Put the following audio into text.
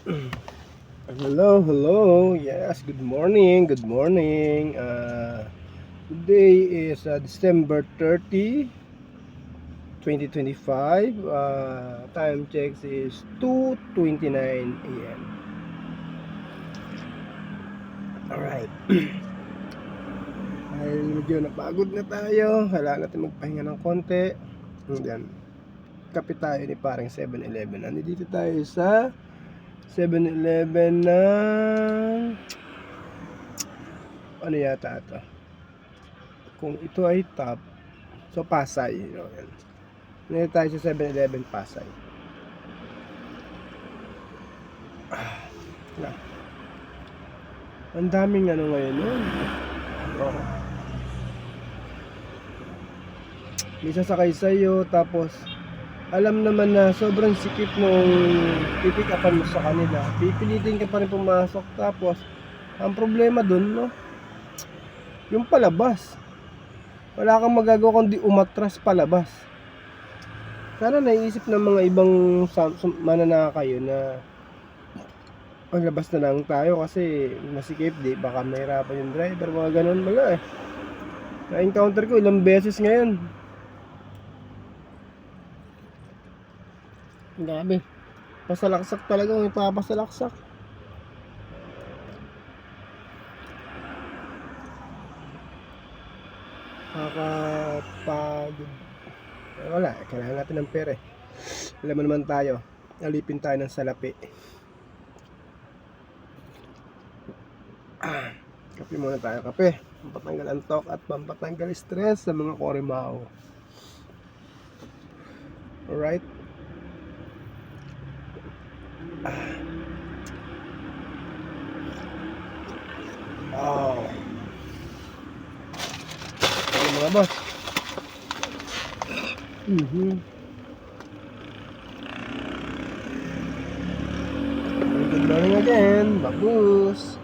Hello, hello. Yes, good morning. Good morning. Today is December 30, 2025. Time checks is 2:29 a.m. Alright. Ay, medyo napagod na tayo. Kailangan natin magpahinga ng konti. And then, kape tayo ni parang 7-Eleven. Nandito tayo sa 7-Eleven ng ano yata ito? Kung ito ay top, so Pasay, yan. Nandito tayo sa 7-Eleven Pasay. Na. Ang daming ano ngayon yun. Oh. May sasakay sa'yo, tapos alam naman na sobrang sikip nung pipick upan mo sa kanila. Pipilitin ka pa rin pumasok, tapos ang problema dun, no? Yung palabas. Wala kang magagawa kundi umatras palabas. Sana naiisip ng mga ibang mananakayo na maglabas na lang tayo kasi masikip, di baka mahirapan yung driver, mga ganun mga eh. Na-encounter ko ilang beses ngayon. Grabe. Pasalaksak talaga kung ipapasalaksak. Nakakapagod. Wala, kailangan natin ng pera eh. Alam mo naman tayo, alipin tayo ng salapi. Kape muna tayo, kape. Pampatanggal antok at pampatanggal stress sa mga korimao. Alright? Oh. Ano mga boss? Good morning again, Babus.